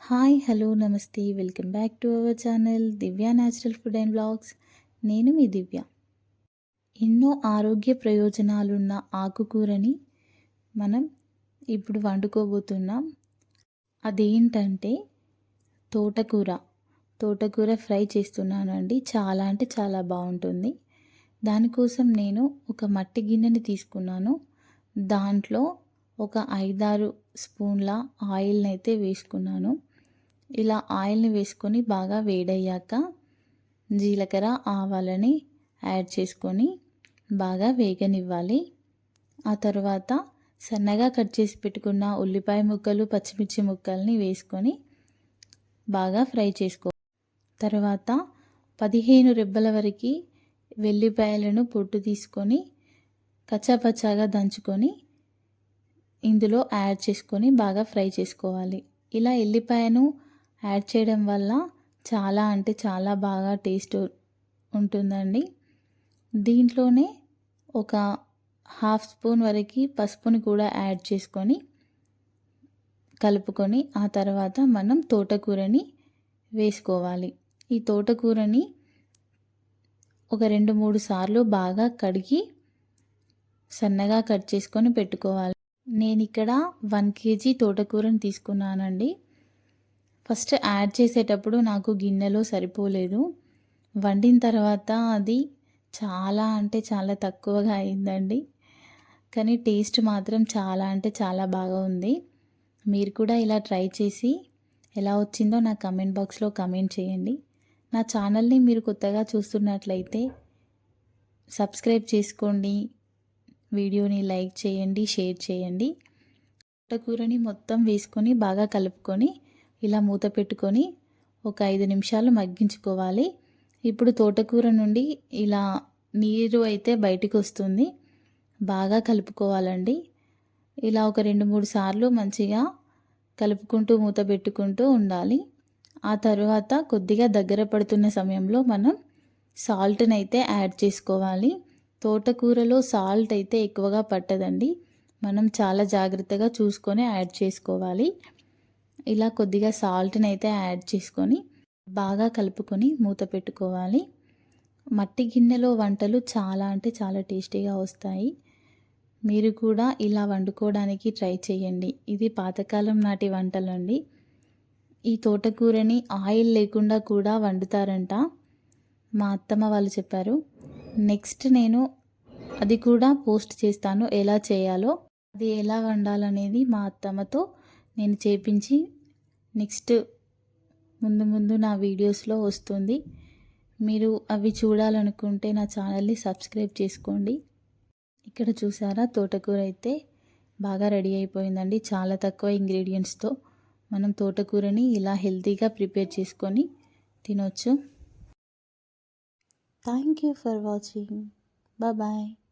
Hi hello నమస్తే welcome back to our channel Divya natural food and blogs. నేను మీ దివ్య. ఎన్నో ఆరోగ్య ప్రయోజనాలున్న ఆకుకూరని మనం ఇప్పుడు వండుకోబోతున్నాం. అదేంటంటే తోటకూర. తోటకూర ఫ్రై చేస్తున్నానండి. చాలా అంటే చాలా బాగుంటుంది. దానికోసం నేను ఒక మట్టి గిన్నెని తీసుకున్నాను. దాంట్లో ఒక 5-6 స్పూన్ల ఆయిల్ని అయితే వేసుకున్నాను. ఇలా ఆయిల్ని వేసుకొని బాగా వేడయ్యాక జీలకర్ర ఆవాలని యాడ్ చేసుకొని బాగా వేగనివ్వాలి. ఆ తర్వాత సన్నగా కట్ చేసి పెట్టుకున్న ఉల్లిపాయ ముక్కలు పచ్చిమిర్చి ముక్కల్ని వేసుకొని బాగా ఫ్రై చేసుకో. తర్వాత 15 రెబ్బల వరకు వెల్లిపాయలను పొట్టు తీసుకొని కచ్చాపచ్చాగా దంచుకొని ఇందులో యాడ్ చేసుకొని బాగా ఫ్రై చేసుకోవాలి. ఇలా ఎల్లిపాయను యాడ్ చేయడం వల్ల చాలా అంటే చాలా బాగా టేస్ట్ ఉంటుందండి. దీంట్లోనే ఒక 1/2 స్పూన్ వరకు పసుపుని కూడా యాడ్ చేసుకొని కలుపుకొని ఆ తర్వాత మనం తోటకూరని వేసుకోవాలి. ఈ తోటకూరని ఒక 2-3 సార్లు బాగా కడిగి సన్నగా కట్ చేసుకొని పెట్టుకోవాలి. నేను ఇక్కడ 1 kg తోటకూరని తీసుకున్నానండి. ఫస్ట్ యాడ్ చేసేటప్పుడు నాకు గిన్నెలో సరిపోలేదు. వండిన తర్వాత అది చాలా అంటే చాలా తక్కువగా అయిందండి. కానీ టేస్ట్ మాత్రం చాలా అంటే చాలా బాగా ఉంది. మీరు కూడా ఇలా ట్రై చేసి ఎలా వచ్చిందో నా కమెంట్ బాక్స్లో కమెంట్ చేయండి. నా ఛానల్ని మీరు కొత్తగా చూస్తున్నట్లయితే సబ్స్క్రైబ్ చేసుకోండి. వీడియోని లైక్ చేయండి, షేర్ చేయండి. తోటకూరని మొత్తం వేసుకొని బాగా కలుపుకొని ఇలా మూత పెట్టుకొని ఒక 5 నిమిషాలు మగ్గించుకోవాలి. ఇప్పుడు తోటకూర నుండి ఇలా నీరు అయితే బయటికి వస్తుంది. బాగా కలుపుకోవాలండి. ఇలా ఒక 2-3 సార్లు మంచిగా కలుపుకుంటూ మూత పెట్టుకుంటూ ఉండాలి. ఆ తర్వాత కొద్దిగా దగ్గర పడుతున్న సమయంలో మనం సాల్ట్ని అయితే యాడ్ చేసుకోవాలి. తోటకూరలో సాల్ట్ అయితే ఎక్కువగా పట్టదండి. మనం చాలా జాగ్రత్తగా చూసుకొని యాడ్ చేసుకోవాలి. ఇలా కొద్దిగా సాల్ట్ని అయితే యాడ్ చేసుకొని బాగా కలుపుకొని మూత పెట్టుకోవాలి. మట్టి గిన్నెలో వంటలు చాలా అంటే చాలా టేస్టీగా వస్తాయి. మీరు కూడా ఇలా వండుకోవడానికి ట్రై చేయండి. ఇది పాతకాలం నాటి వంటలండి. ఈ తోటకూరని ఆయిల్ లేకుండా కూడా వండుతారంట. మా అత్తమ్మ వాళ్ళు చెప్పారు. నెక్స్ట్ నేను అది కూడా పోస్ట్ చేస్తాను ఎలా చేయాలో. అది ఎలా వండాలనేది మా అత్తమ్మతో నేను చేపించి నెక్స్ట్ ముందు నా వీడియోస్లో వస్తుంది. మీరు అవి చూడాలనుకుంటే నా ఛానల్ని సబ్స్క్రైబ్ చేసుకోండి. ఇక్కడ చూసారా తోటకూర అయితే బాగా రెడీ అయిపోయిందండి. చాలా తక్కువ ఇంగ్రీడియంట్స్తో మనం తోటకూరని ఇలా హెల్తీగా ప్రిపేర్ చేసుకొని తినొచ్చు. Thank you for watching. Bye bye.